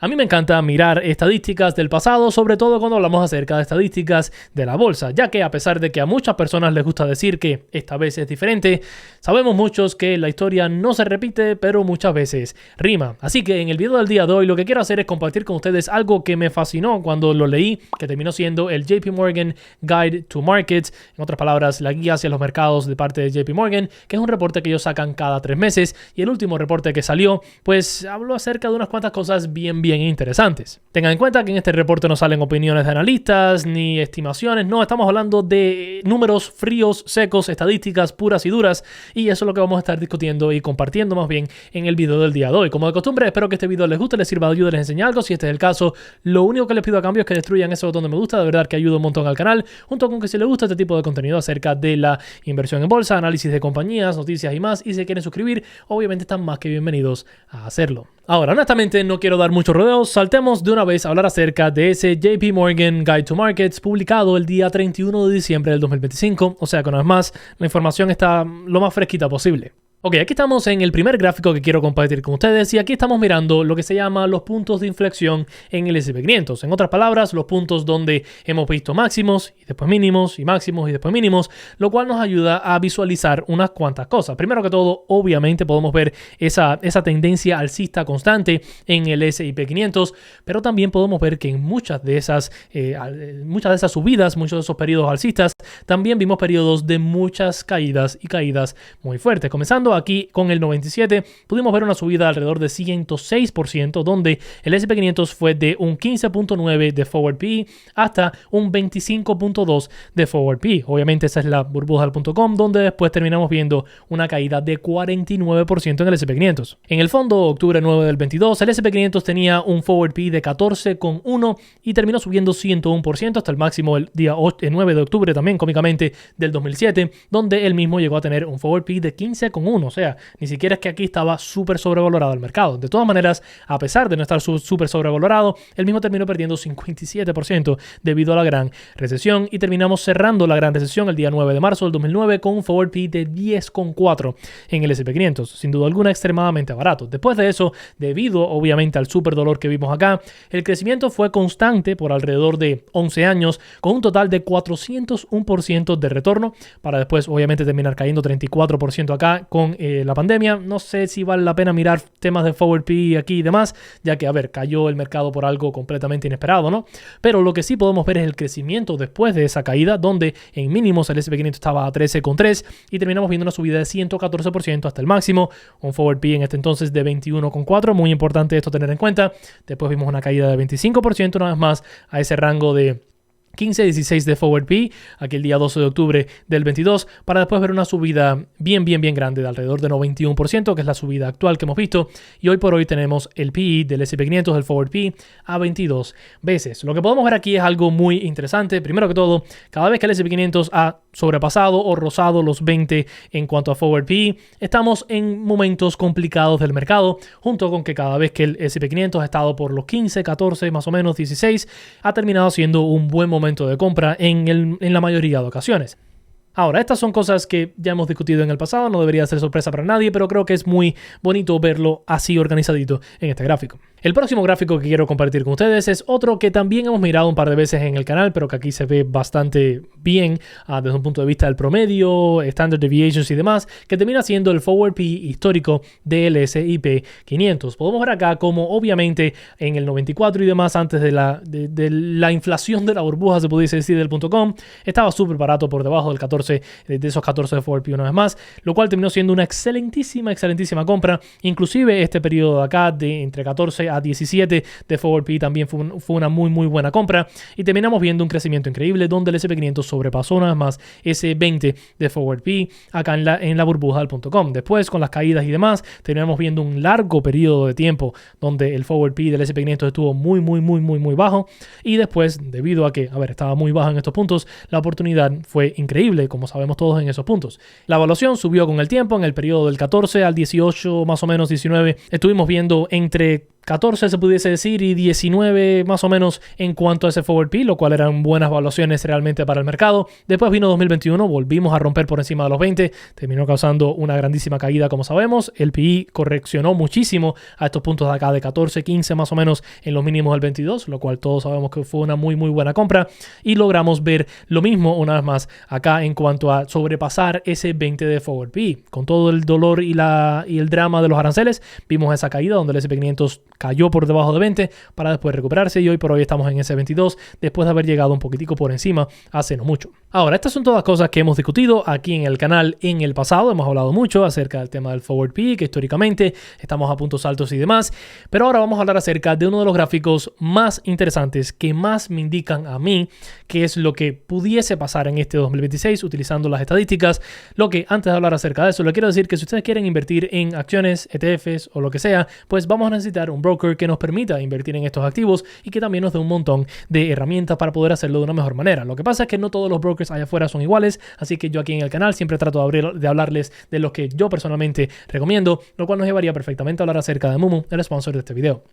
A mí me encanta mirar estadísticas del pasado, sobre todo cuando hablamos acerca de estadísticas de la bolsa, ya que a pesar de que a muchas personas les gusta decir que esta vez es diferente, sabemos muchos que la historia no se repite, pero muchas veces rima. Así que en el video del día de hoy lo que quiero hacer es compartir con ustedes algo que me fascinó cuando lo leí, que terminó siendo el JP Morgan Guide to Markets, en otras palabras, la guía hacia los mercados de parte de JP Morgan, que es un reporte que ellos sacan cada 3 meses, y el último reporte que salió, pues habló acerca de unas cuantas cosas bien interesantes. Tengan en cuenta que en este reporte no salen opiniones de analistas ni estimaciones, no, estamos hablando de números fríos, secos, estadísticas puras y duras, y eso es lo que vamos a estar discutiendo y compartiendo más bien en el video del día de hoy. Como de costumbre, espero que este video les guste, les sirva de ayuda, les enseñe algo. Si este es el caso, lo único que les pido a cambio es que destruyan ese botón de me gusta, de verdad que ayuda un montón al canal, junto con que si les gusta este tipo de contenido acerca de la inversión en bolsa, análisis de compañías, noticias y más, y si quieren suscribir, obviamente están más que bienvenidos a hacerlo. Ahora, honestamente, no quiero dar muchos rodeos, saltemos de una vez a hablar acerca de ese JP Morgan Guide to Markets publicado el día 31 de diciembre del 2025, o sea que una vez más, la información está lo más fresquita posible. Ok, aquí estamos en el primer gráfico que quiero compartir con ustedes y aquí estamos mirando lo que se llama los puntos de inflexión en el S&P 500. En otras palabras, los puntos donde hemos visto máximos y después mínimos y máximos y después mínimos, lo cual nos ayuda a visualizar unas cuantas cosas. Primero que todo, obviamente podemos ver esa tendencia alcista constante en el S&P 500, pero también podemos ver que en muchas de esas subidas, muchos de esos periodos alcistas, también vimos periodos de muchas caídas y caídas muy fuertes. Comenzando aquí con el 97, pudimos ver una subida alrededor de 106%, donde el S&P 500 fue de un 15.9 de forward PE hasta un 25.2 de forward PE. Obviamente esa es la burbuja.com, donde después terminamos viendo una caída de 49% en el S&P 500. En el fondo, octubre 9 del 22, el S&P 500 tenía un forward PE de 14.1 y terminó subiendo 101% hasta el máximo el día 9 de octubre también, cómicamente, del 2007, donde él mismo llegó a tener un forward PE de 15.1. O sea, ni siquiera es que aquí estaba súper sobrevalorado el mercado. De todas maneras, a pesar de no estar súper sobrevalorado, el mismo terminó perdiendo 57% debido a la gran recesión y terminamos cerrando la gran recesión el día 9 de marzo del 2009 con un forward PE de 10.4 en el S&P 500. Sin duda alguna, extremadamente barato. Después de eso, debido obviamente al súper dolor que vimos acá, el crecimiento fue constante por alrededor de 11 años con un total de 401% de retorno para después obviamente terminar cayendo 34% acá con la pandemia. No sé si vale la pena mirar temas de forward PE aquí y demás, ya que, a ver, cayó el mercado por algo completamente inesperado, ¿no? Pero lo que sí podemos ver es el crecimiento después de esa caída, donde en mínimos el S&P 500 estaba a 13.3 y terminamos viendo una subida de 114% hasta el máximo, un forward PE en este entonces de 21.4, muy importante esto tener en cuenta. Después vimos una caída de 25% una vez más a ese rango de 15-16 de forward PE, aquí el día 12 de octubre del 22, para después ver una subida bien grande de alrededor de 91%, que es la subida actual que hemos visto, y hoy por hoy tenemos el PE del S&P 500, el forward PE, a 22 veces. Lo que podemos ver aquí es algo muy interesante. Primero que todo, cada vez que el S&P 500 ha sobrepasado o rozado los 20 en cuanto a forward PE, estamos en momentos complicados del mercado, junto con que cada vez que el S&P 500 ha estado por los 15, 14, más o menos 16, ha terminado siendo un buen momento de compra en la mayoría de ocasiones. Ahora, estas son cosas que ya hemos discutido en el pasado, no debería ser sorpresa para nadie, pero creo que es muy bonito verlo así organizadito en este gráfico. El próximo gráfico que quiero compartir con ustedes es otro que también hemos mirado un par de veces en el canal, pero que aquí se ve bastante bien desde un punto de vista del promedio, standard deviations y demás, que termina siendo el forward PE histórico del S&P 500. Podemos ver acá como obviamente en el 94 y demás, antes de la inflación de la burbuja, se pudiese decir, del .com, estaba súper barato por debajo del 14, de esos 14 de forward PE una vez más, lo cual terminó siendo una excelentísima compra. Inclusive este periodo de acá de entre 14 a 17 de forward PE también fue una muy buena compra y terminamos viendo un crecimiento increíble donde el S&P 500 sobrepasó una vez más ese 20 de forward PE acá en la burbuja.com. Después, con las caídas y demás, terminamos viendo un largo periodo de tiempo donde el forward PE del S&P 500 estuvo muy bajo y después, debido a que, estaba muy bajo en estos puntos, la oportunidad fue increíble, como sabemos todos en esos puntos. La evaluación subió con el tiempo. En el periodo del 14 al 18, más o menos 19, estuvimos viendo entre 14 se pudiese decir y 19 más o menos en cuanto a ese forward P, lo cual eran buenas valuaciones realmente para el mercado. Después vino 2021, volvimos a romper por encima de los 20, terminó causando una grandísima caída como sabemos. El PI correccionó muchísimo a estos puntos de acá de 14, 15 más o menos en los mínimos del 22, lo cual todos sabemos que fue una muy buena compra y logramos ver lo mismo una vez más acá en cuanto a sobrepasar ese 20 de forward P. Con todo el dolor y el drama de los aranceles, vimos esa caída donde el S&P 500 cayó por debajo de 20 para después recuperarse y hoy por hoy estamos en ese 22 después de haber llegado un poquitico por encima hace no mucho. Ahora, estas son todas cosas que hemos discutido aquí en el canal en el pasado. Hemos hablado mucho acerca del tema del forward P, que históricamente estamos a puntos altos y demás, pero ahora vamos a hablar acerca de uno de los gráficos más interesantes que más me indican a mí qué es lo que pudiese pasar en este 2026 utilizando las estadísticas. Lo que antes de hablar acerca de eso, le quiero decir que si ustedes quieren invertir en acciones, ETFs o lo que sea, pues vamos a necesitar un broker que nos permita invertir en estos activos y que también nos dé un montón de herramientas para poder hacerlo de una mejor manera. Lo que pasa es que no todos los brokers allá afuera son iguales, así que yo aquí en el canal siempre trato de hablarles de los que yo personalmente recomiendo, lo cual nos llevaría perfectamente a hablar acerca de Moomoo, el sponsor de este video.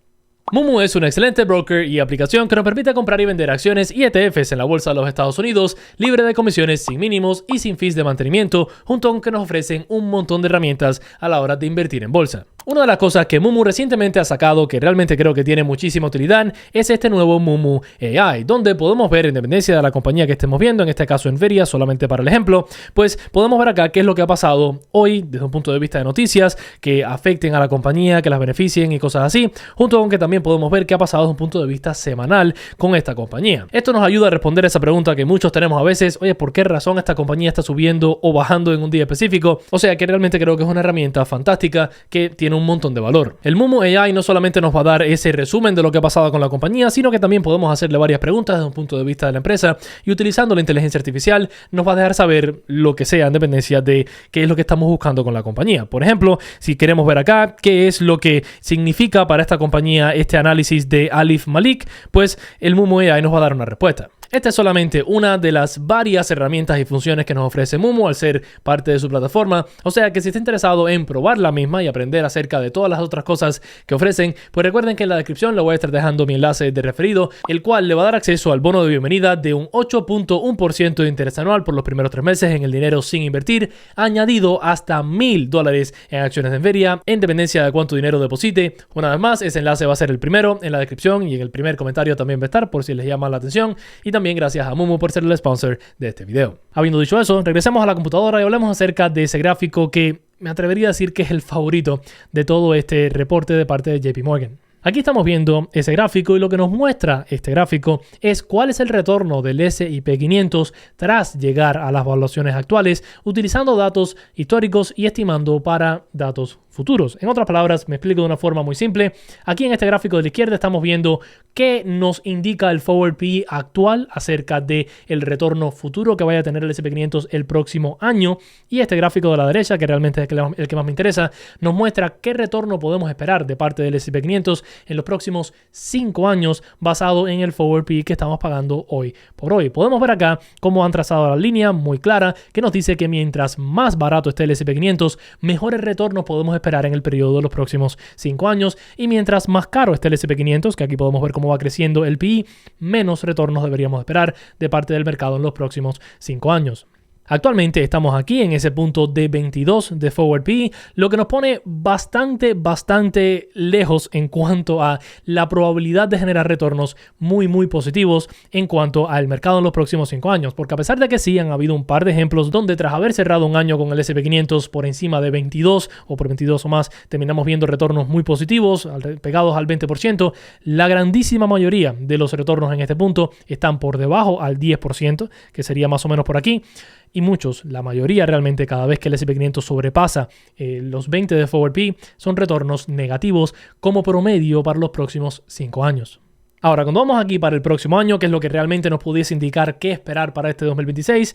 Moomoo es un excelente broker y aplicación que nos permite comprar y vender acciones y ETFs en la bolsa de los Estados Unidos, libre de comisiones, sin mínimos y sin fees de mantenimiento, junto con que nos ofrecen un montón de herramientas a la hora de invertir en bolsa. Una de las cosas que Moomoo recientemente ha sacado, que realmente creo que tiene muchísima utilidad, es este nuevo Moomoo AI, donde podemos ver, en dependencia de la compañía que estemos viendo, en este caso Nvidia, solamente para el ejemplo, pues podemos ver acá qué es lo que ha pasado hoy desde un punto de vista de noticias que afecten a la compañía, que las beneficien y cosas así, junto con que también podemos ver qué ha pasado desde un punto de vista semanal con esta compañía. Esto nos ayuda a responder esa pregunta que muchos tenemos a veces: oye, ¿por qué razón esta compañía está subiendo o bajando en un día específico? O sea que realmente creo que es una herramienta fantástica que tiene un montón de valor. El Moomoo AI no solamente nos va a dar ese resumen de lo que ha pasado con la compañía, sino que también podemos hacerle varias preguntas desde un punto de vista de la empresa y utilizando la inteligencia artificial nos va a dejar saber lo que sea en dependencia de qué es lo que estamos buscando con la compañía. Por ejemplo, si queremos ver acá qué es lo que significa para esta compañía este análisis de Alif Malik, pues el Moomoo AI nos va a dar una respuesta. Esta es solamente una de las varias herramientas y funciones que nos ofrece Moomoo al ser parte de su plataforma, o sea que si está interesado en probar la misma y aprender acerca de todas las otras cosas que ofrecen, pues recuerden que en la descripción le voy a estar dejando mi enlace de referido, el cual le va a dar acceso al bono de bienvenida de un 8.1% de interés anual por los primeros 3 meses en el dinero sin invertir, añadido hasta $1,000 en acciones de Nvidia, en dependencia de cuánto dinero deposite. Una vez más, ese enlace va a ser el primero en la descripción y en el primer comentario también va a estar por si les llama la atención, y también gracias a Moomoo por ser el sponsor de este video. Habiendo dicho eso, regresemos a la computadora y hablemos acerca de ese gráfico que me atrevería a decir que es el favorito de todo este reporte de parte de JP Morgan. Aquí estamos viendo ese gráfico y lo que nos muestra este gráfico es cuál es el retorno del S&P 500 tras llegar a las valuaciones actuales utilizando datos históricos y estimando para datos futuros. En otras palabras, me explico de una forma muy simple. Aquí en este gráfico de la izquierda estamos viendo qué nos indica el forward P actual acerca del retorno futuro que vaya a tener el S&P 500 el próximo año, y este gráfico de la derecha, que realmente es el que más me interesa, nos muestra qué retorno podemos esperar de parte del S&P 500 en los próximos 5 años basado en el forward P que estamos pagando hoy por hoy. Podemos ver acá cómo han trazado la línea muy clara que nos dice que mientras más barato esté el S&P 500, mejores retornos podemos esperar en el periodo de los próximos 5 años, y mientras más caro esté el S&P 500, que aquí podemos ver cómo va creciendo el PI, menos retornos deberíamos esperar de parte del mercado en los próximos 5 años. Actualmente estamos aquí en ese punto de 22 de forward P, lo que nos pone bastante lejos en cuanto a la probabilidad de generar retornos muy positivos en cuanto al mercado en los próximos 5 años, porque a pesar de que sí han habido un par de ejemplos donde tras haber cerrado un año con el S&P 500 por encima de 22 o por 22 o más, terminamos viendo retornos muy positivos, pegados al 20%, la grandísima mayoría de los retornos en este punto están por debajo al 10%, que sería más o menos por aquí. Y muchos, la mayoría realmente, cada vez que el S&P 500 sobrepasa los 20 de forward P, son retornos negativos como promedio para los próximos 5 años. Ahora, cuando vamos aquí para el próximo año, que es lo que realmente nos pudiese indicar qué esperar para este 2026,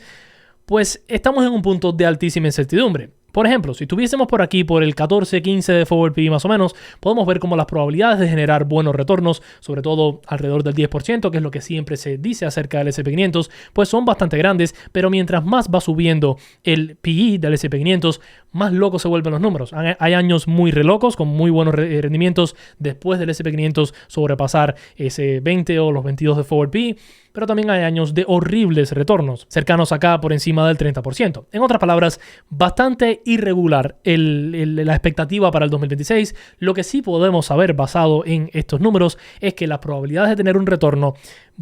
pues estamos en un punto de altísima incertidumbre. Por ejemplo, si estuviésemos por aquí por el 14-15 de Forward PE más o menos, podemos ver cómo las probabilidades de generar buenos retornos, sobre todo alrededor del 10%, que es lo que siempre se dice acerca del S&P 500, pues son bastante grandes, pero mientras más va subiendo el PE del S&P 500, más locos se vuelven los números. Hay años muy relocos, con muy buenos rendimientos después del S&P 500 sobrepasar ese 20 o los 22 de Forward PE, pero también hay años de horribles retornos, cercanos acá por encima del 30%. En otras palabras, bastante irregular la expectativa para el 2026. Lo que sí podemos saber basado en estos números es que las probabilidades de tener un retorno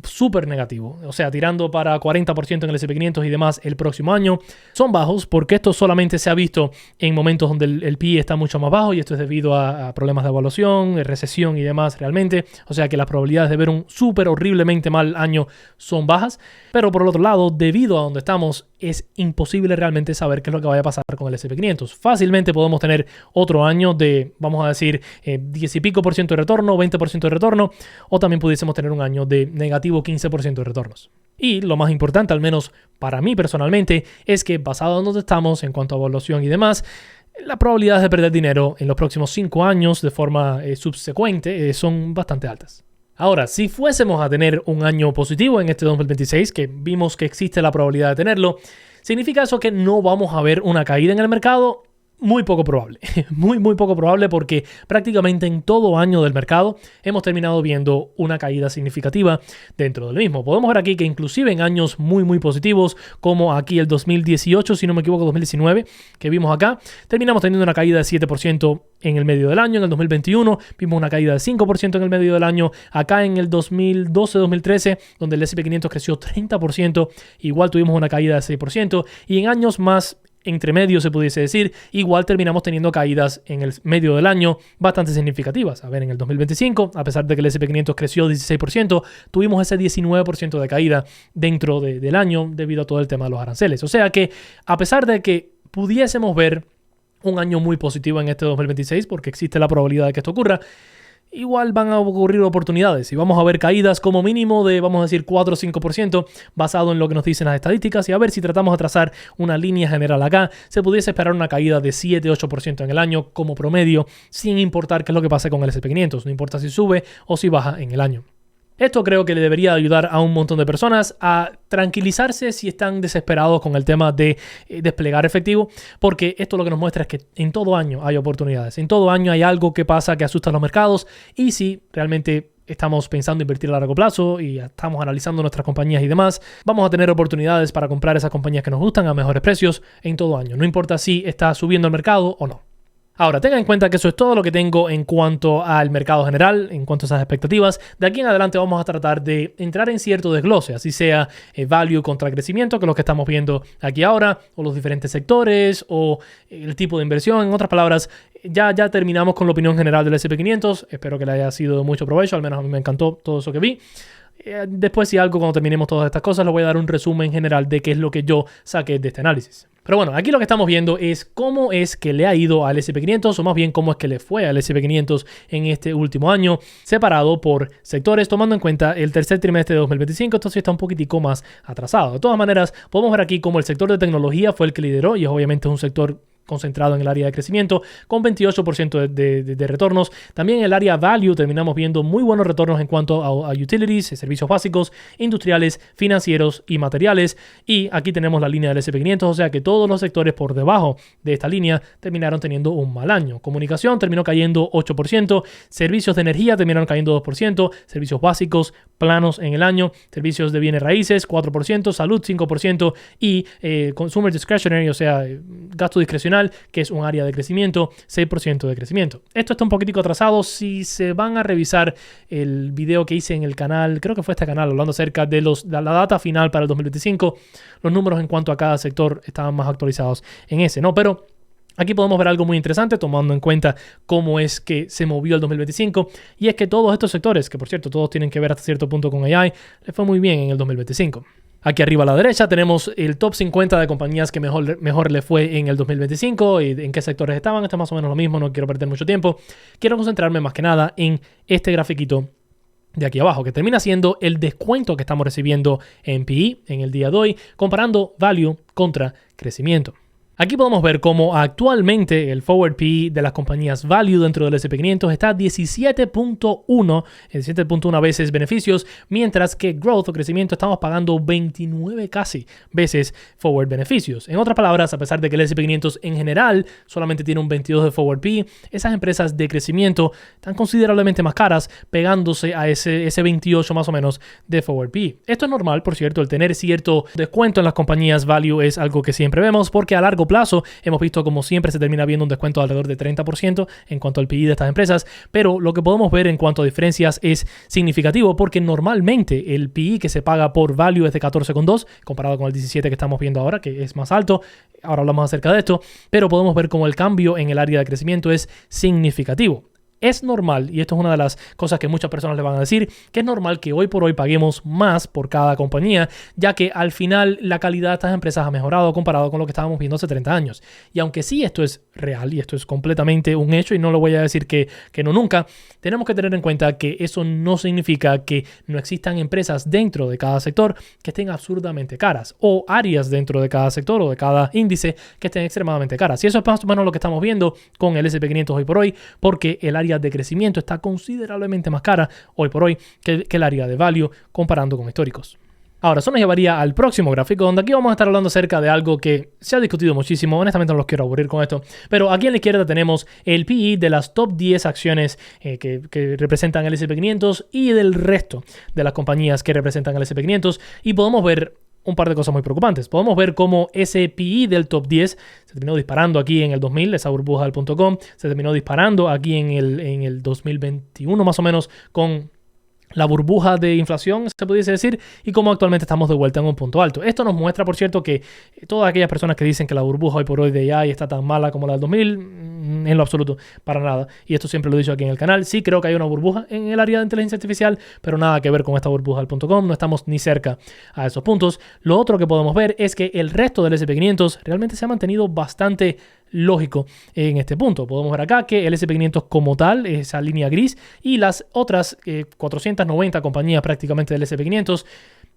súper negativo, o sea, tirando para 40% en el S&P 500 y demás el próximo año, son bajos porque esto solamente se ha visto en momentos donde el PE está mucho más bajo y esto es debido a problemas de evaluación, de recesión y demás realmente, o sea que las probabilidades de ver un súper horriblemente mal año son bajas, pero por el otro lado, debido a donde estamos, es imposible realmente saber qué es lo que vaya a pasar con el S&P 500. Fácilmente podemos tener otro año de, vamos a decir, 10 y pico por ciento de retorno, 20% de retorno, o también pudiésemos tener un año de negativo 15% de retornos. Y lo más importante, al menos para mí personalmente, es que basado en donde estamos en cuanto a evaluación y demás, las probabilidades de perder dinero en los próximos 5 años de forma subsecuente son bastante altas. Ahora, si fuésemos a tener un año positivo en este 2026, que vimos que existe la probabilidad de tenerlo, ¿significa eso que no vamos a ver una caída en el mercado? Muy poco probable, muy poco probable porque prácticamente en todo año del mercado hemos terminado viendo una caída significativa dentro del mismo. Podemos ver aquí que inclusive en años muy positivos como aquí el 2018, si no me equivoco 2019, que vimos acá, terminamos teniendo una caída de 7% en el medio del año. En el 2021 vimos una caída de 5% en el medio del año. Acá en el 2012-2013, donde el S&P 500 creció 30%, igual tuvimos una caída de 6%. Y en años más entre medio, se pudiese decir, igual terminamos teniendo caídas en el medio del año bastante significativas. A ver, en el 2025, a pesar de que el S&P 500 creció 16%, tuvimos ese 19% de caída dentro del año debido a todo el tema de los aranceles. O sea que, a pesar de que pudiésemos ver un año muy positivo en este 2026, porque existe la probabilidad de que esto ocurra, igual van a ocurrir oportunidades y vamos a ver caídas como mínimo de, vamos a decir, 4 o 5% basado en lo que nos dicen las estadísticas, y a ver si tratamos de trazar una línea general acá, se pudiese esperar una caída de 7-8% en el año como promedio, sin importar qué es lo que pase con el S&P 500, no importa si sube o si baja en el año. Esto creo que le debería ayudar a un montón de personas a tranquilizarse si están desesperados con el tema de desplegar efectivo, porque esto lo que nos muestra es que en todo año hay oportunidades, en todo año hay algo que pasa que asusta a los mercados, y si realmente estamos pensando invertir a largo plazo y estamos analizando nuestras compañías y demás, vamos a tener oportunidades para comprar esas compañías que nos gustan a mejores precios en todo año, no importa si está subiendo el mercado o no. Ahora, tengan en cuenta que eso es todo lo que tengo en cuanto al mercado general, en cuanto a esas expectativas. De aquí en adelante vamos a tratar de entrar en cierto desglose, así sea value contra crecimiento, que es lo que estamos viendo aquí ahora, o los diferentes sectores, o el tipo de inversión. En otras palabras, ya terminamos con la opinión general del S&P 500. Espero que le haya sido de mucho provecho, al menos a mí me encantó todo eso que vi. Después, si algo, cuando terminemos todas estas cosas, les voy a dar un resumen general de qué es lo que yo saqué de este análisis. Pero bueno, aquí lo que estamos viendo es cómo es que le ha ido al S&P 500, o más bien cómo es que le fue al S&P 500 en este último año, separado por sectores, tomando en cuenta el tercer trimestre de 2025. Esto sí está un poquitico más atrasado. De todas maneras, podemos ver aquí cómo el sector de tecnología fue el que lideró, y obviamente es un sector concentrado en el área de crecimiento con 28% de retornos. También en el área value terminamos viendo muy buenos retornos en cuanto a utilities, servicios básicos, industriales, financieros y materiales. Y aquí tenemos la línea del S&P 500, o sea que todos los sectores por debajo de esta línea terminaron teniendo un mal año. Comunicación terminó cayendo 8%, servicios de energía terminaron cayendo 2%, servicios básicos planos en el año, servicios de bienes raíces 4%, salud 5% y consumer discretionary, o sea, gasto discrecional, que es un área de crecimiento, 6% de crecimiento. Esto está un poquitico atrasado. Si se van a revisar el video que hice en el canal, creo que fue este canal, hablando acerca de la data final para el 2025, los números en cuanto a cada sector estaban más actualizados en ese, ¿no? Pero aquí podemos ver algo muy interesante tomando en cuenta cómo es que se movió el 2025, y es que todos estos sectores, que por cierto todos tienen que ver hasta cierto punto con AI, les fue muy bien en el 2025. Aquí arriba a la derecha tenemos el top 50 de compañías que mejor le fue en el 2025 y en qué sectores estaban. Esto es más o menos lo mismo, no quiero perder mucho tiempo. Quiero concentrarme más que nada en este grafiquito de aquí abajo, que termina siendo el descuento que estamos recibiendo en PE en el día de hoy, comparando value contra crecimiento. Aquí podemos ver cómo actualmente el forward PE de las compañías value dentro del S&P 500 está 17.1 veces beneficios, mientras que growth o crecimiento estamos pagando 29 casi veces forward beneficios. En otras palabras, a pesar de que el S&P 500 en general solamente tiene un 22 de forward PE, esas empresas de crecimiento están considerablemente más caras, pegándose a ese 28 más o menos de forward PE. Esto es normal, por cierto, el tener cierto descuento en las compañías value es algo que siempre vemos, porque a largo plazo hemos visto como siempre se termina viendo un descuento de alrededor de 30% en cuanto al PI de estas empresas, pero lo que podemos ver en cuanto a diferencias es significativo, porque normalmente el PI que se paga por value es de 14,2 comparado con el 17 que estamos viendo ahora, que es más alto. Ahora hablamos acerca de esto, pero podemos ver cómo el cambio en el área de crecimiento es significativo. Es normal, y esto es una de las cosas que muchas personas le van a decir, que es normal que hoy por hoy paguemos más por cada compañía, ya que al final la calidad de estas empresas ha mejorado comparado con lo que estábamos viendo hace 30 años. Y aunque sí esto es real y esto es completamente un hecho, y no lo voy a decir que no nunca, tenemos que tener en cuenta que eso no significa que no existan empresas dentro de cada sector que estén absurdamente caras, o áreas dentro de cada sector o de cada índice que estén extremadamente caras. Y eso es más o menos lo que estamos viendo con el S&P 500 hoy por hoy, porque el área de crecimiento está considerablemente más cara hoy por hoy que el área de value comparando con históricos. Ahora, eso nos llevaría al próximo gráfico, donde aquí vamos a estar hablando acerca de algo que se ha discutido muchísimo. Honestamente no los quiero aburrir con esto, pero aquí a la izquierda tenemos el PE de las top 10 acciones que representan el S&P 500 y del resto de las compañías que representan el S&P 500, y podemos ver un par de cosas muy preocupantes. Podemos ver cómo ese PE del top 10 se terminó disparando aquí en el 2000, esa burbuja del .com, se terminó disparando aquí en el 2021 más o menos con la burbuja de inflación, se pudiese decir, y cómo actualmente estamos de vuelta en un punto alto. Esto nos muestra, por cierto, que todas aquellas personas que dicen que la burbuja hoy por hoy de AI está tan mala como la del 2000, en lo absoluto, para nada. Y esto siempre lo he dicho aquí en el canal. Sí creo que hay una burbuja en el área de inteligencia artificial, pero nada que ver con esta burbuja del .com. No estamos ni cerca a esos puntos. Lo otro que podemos ver es que el resto del S&P 500 realmente se ha mantenido bastante lógico en este punto. Podemos ver acá que el S&P 500 como tal, esa línea gris, y las otras 490 compañías prácticamente del S&P 500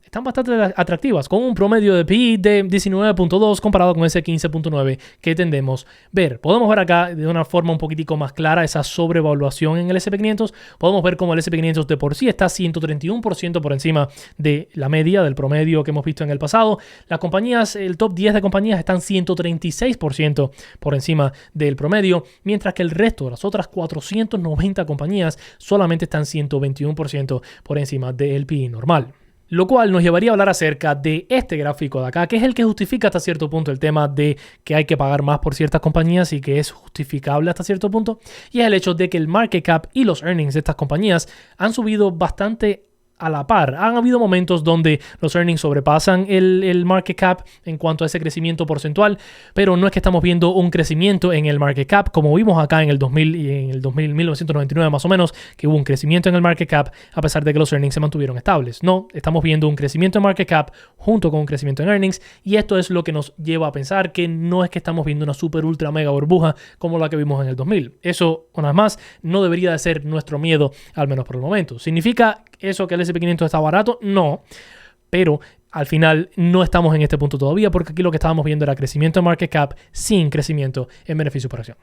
están bastante atractivas, con un promedio de PI de 19.2 comparado con ese 15.9 que tendemos ver. Podemos ver acá de una forma un poquitico más clara esa sobrevaluación en el S&P 500. Podemos ver cómo el S&P 500 de por sí está 131% por encima de la media, del promedio que hemos visto en el pasado. Las compañías, el top 10 de compañías están 136% por encima del promedio, mientras que el resto de las otras 490 compañías solamente están 121% por encima del PI normal. Lo cual nos llevaría a hablar acerca de este gráfico de acá, que es el que justifica hasta cierto punto el tema de que hay que pagar más por ciertas compañías y que es justificable hasta cierto punto. Y es el hecho de que el market cap y los earnings de estas compañías han subido bastante a la par. Han habido momentos donde los earnings sobrepasan el market cap en cuanto a ese crecimiento porcentual, pero no es que estamos viendo un crecimiento en el market cap como vimos acá en el 2000 y en el 1999 más o menos, que hubo un crecimiento en el market cap a pesar de que los earnings se mantuvieron estables. No, estamos viendo un crecimiento en market cap junto con un crecimiento en earnings, y esto es lo que nos lleva a pensar que no es que estamos viendo una super ultra mega burbuja como la que vimos en el 2000. Eso, una vez más, no debería de ser nuestro miedo, al menos por el momento. ¿Significa eso que el S&P 500 está barato? No, pero al final no estamos en este punto todavía, porque aquí lo que estábamos viendo era crecimiento en market cap sin crecimiento en beneficio por acción.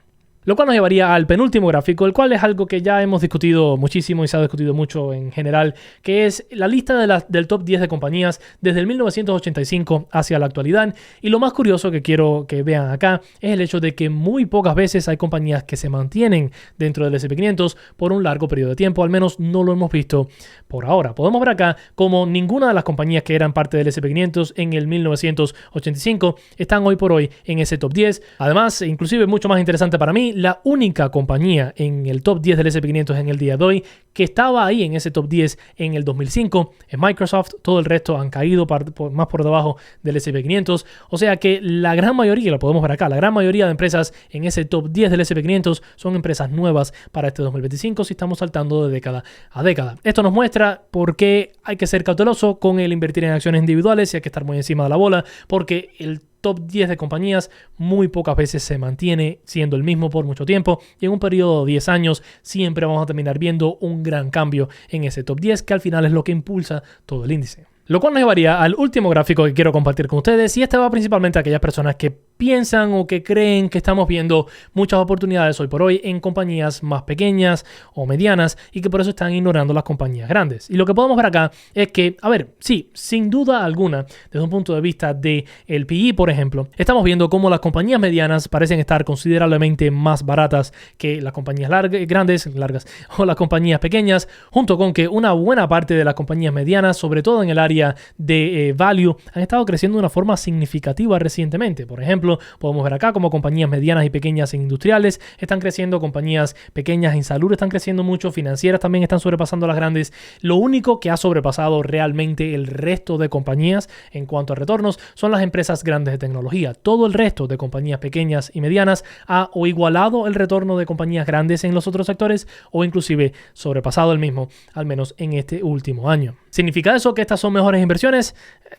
Lo cual nos llevaría al penúltimo gráfico, el cual es algo que ya hemos discutido muchísimo y se ha discutido mucho en general, que es la lista del top 10 de compañías desde el 1985 hacia la actualidad. Y lo más curioso que quiero que vean acá es el hecho de que muy pocas veces hay compañías que se mantienen dentro del S&P 500 por un largo periodo de tiempo, al menos no lo hemos visto por ahora. Podemos ver acá como ninguna de las compañías que eran parte del S&P 500 en el 1985 están hoy por hoy en ese top 10. Además, inclusive mucho más interesante para mí, la única compañía en el top 10 del S&P 500 en el día de hoy que estaba ahí en ese top 10 en el 2005 es Microsoft. Todo el resto han caído más por debajo del S&P 500. O sea que la gran mayoría, lo podemos ver acá, la gran mayoría de empresas en ese top 10 del S&P 500 son empresas nuevas para este 2025 si estamos saltando de década a década. Esto nos muestra por qué hay que ser cauteloso con el invertir en acciones individuales y hay que estar muy encima de la bola, porque el top 10 de compañías muy pocas veces se mantiene siendo el mismo por mucho tiempo, y en un periodo de 10 años siempre vamos a terminar viendo un gran cambio en ese top 10, que al final es lo que impulsa todo el índice. Lo cual nos llevaría al último gráfico que quiero compartir con ustedes, y este va principalmente a aquellas personas que piensan o que creen que estamos viendo muchas oportunidades hoy por hoy en compañías más pequeñas o medianas y que por eso están ignorando las compañías grandes. Y lo que podemos ver acá es que, a ver, sí, sin duda alguna, desde un punto de vista del PE, por ejemplo, estamos viendo cómo las compañías medianas parecen estar considerablemente más baratas que las compañías largas o las compañías pequeñas, junto con que una buena parte de las compañías medianas, sobre todo en el área de value, han estado creciendo de una forma significativa recientemente. Por ejemplo, podemos ver acá como compañías medianas y pequeñas en industriales están creciendo, compañías pequeñas en salud están creciendo mucho, financieras también están sobrepasando a las grandes. Lo único que ha sobrepasado realmente el resto de compañías en cuanto a retornos son las empresas grandes de tecnología. Todo el resto de compañías pequeñas y medianas ha o igualado el retorno de compañías grandes en los otros sectores o inclusive sobrepasado el mismo, al menos en este último año. ¿Significa eso que estas son mejores inversiones?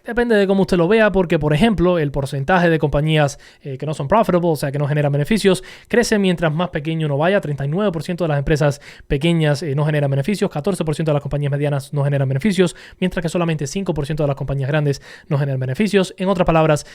Depende de cómo usted lo vea, porque por ejemplo el porcentaje de compañías que no son profitable, o sea que no generan beneficios, crece mientras más pequeño uno vaya. 39% de las empresas pequeñas no generan beneficios, 14% de las compañías medianas no generan beneficios, mientras que solamente 5% de las compañías grandes no generan beneficios. En otras palabras,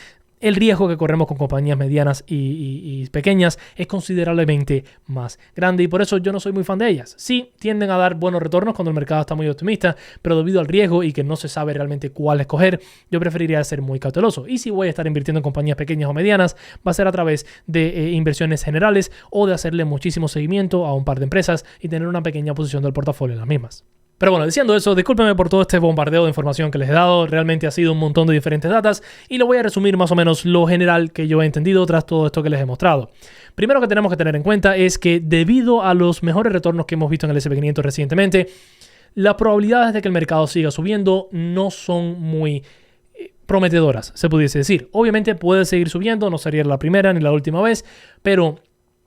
el riesgo que corremos con compañías medianas y pequeñas es considerablemente más grande y por eso yo no soy muy fan de ellas. Sí, tienden a dar buenos retornos cuando el mercado está muy optimista, pero debido al riesgo y que no se sabe realmente cuál escoger, yo preferiría ser muy cauteloso. Y si voy a estar invirtiendo en compañías pequeñas o medianas, va a ser a través de inversiones generales o de hacerle muchísimo seguimiento a un par de empresas y tener una pequeña posición del portafolio en las mismas. Pero bueno, diciendo eso, discúlpenme por todo este bombardeo de información que les he dado. Realmente ha sido un montón de diferentes datas y lo voy a resumir más o menos lo general que yo he entendido tras todo esto que les he mostrado. Primero que tenemos que tener en cuenta es que debido a los mejores retornos que hemos visto en el S&P 500 recientemente, las probabilidades de que el mercado siga subiendo no son muy prometedoras, se pudiese decir. Obviamente puede seguir subiendo, no sería la primera ni la última vez, pero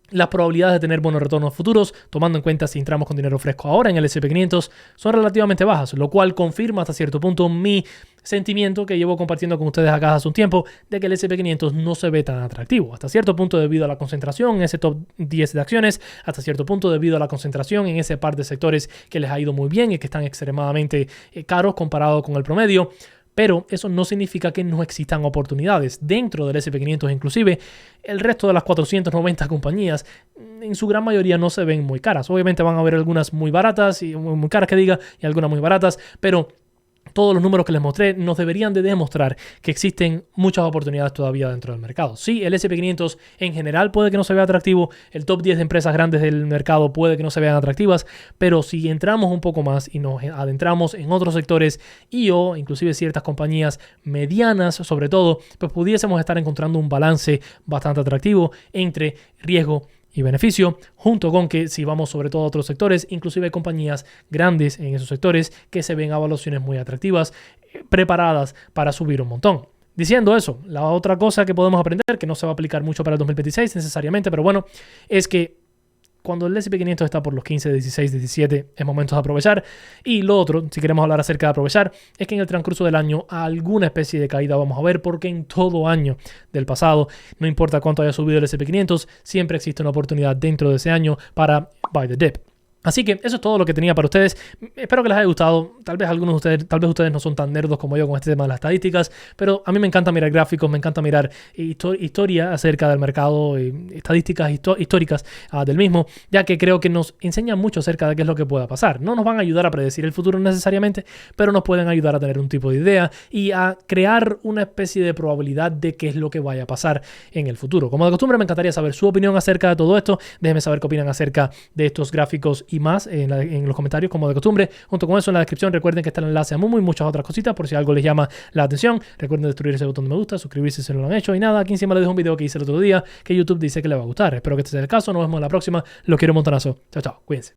las probabilidades de tener buenos retornos futuros, tomando en cuenta si entramos con dinero fresco ahora en el S&P 500, son relativamente bajas, lo cual confirma hasta cierto punto mi sentimiento que llevo compartiendo con ustedes acá hace un tiempo de que el S&P 500 no se ve tan atractivo. Hasta cierto punto debido a la concentración en ese top 10 de acciones, hasta cierto punto debido a la concentración en ese par de sectores que les ha ido muy bien y que están extremadamente caros comparado con el promedio. Pero eso no significa que no existan oportunidades. Dentro del S&P 500 inclusive, el resto de las 490 compañías, en su gran mayoría no se ven muy caras. Obviamente van a haber algunas muy baratas, y muy caras que diga, y algunas muy baratas, pero todos los números que les mostré nos deberían de demostrar que existen muchas oportunidades todavía dentro del mercado. Sí, el S&P 500 en general puede que no se vea atractivo, el top 10 de empresas grandes del mercado puede que no se vean atractivas, pero si entramos un poco más y nos adentramos en otros sectores o inclusive ciertas compañías medianas sobre todo, pues pudiésemos estar encontrando un balance bastante atractivo entre riesgo y beneficio, junto con que si vamos sobre todo a otros sectores, inclusive hay compañías grandes en esos sectores que se ven a evaluaciones muy atractivas, preparadas para subir un montón. Diciendo eso, la otra cosa que podemos aprender, que no se va a aplicar mucho para el 2026 necesariamente, pero bueno, es que cuando el S&P 500 está por los 15, 16, 17, es momento de aprovechar. Y lo otro, si queremos hablar acerca de aprovechar, es que en el transcurso del año alguna especie de caída vamos a ver, porque en todo año del pasado, no importa cuánto haya subido el S&P 500, siempre existe una oportunidad dentro de ese año para buy the dip. Así que eso es todo lo que tenía para ustedes. Espero que les haya gustado. Tal vez ustedes no son tan nerdos como yo con este tema de las estadísticas, pero a mí me encanta mirar gráficos, me encanta mirar historia acerca del mercado, estadísticas históricas del mismo, ya que creo que nos enseñan mucho acerca de qué es lo que pueda pasar. No nos van a ayudar a predecir el futuro necesariamente, pero nos pueden ayudar a tener un tipo de idea y a crear una especie de probabilidad de qué es lo que vaya a pasar en el futuro. Como de costumbre, me encantaría saber su opinión acerca de todo esto. Déjenme saber qué opinan acerca de estos gráficos y más en los comentarios como de costumbre. Junto con eso en la descripción recuerden que está el enlace a Mumu y muchas otras cositas por si algo les llama la atención. Recuerden destruir ese botón de me gusta, suscribirse si no lo han hecho y nada, aquí encima les dejo un video que hice el otro día que YouTube dice que les va a gustar. Espero que este sea el caso, nos vemos en la próxima. Los quiero un montonazo. Chao, chao, cuídense.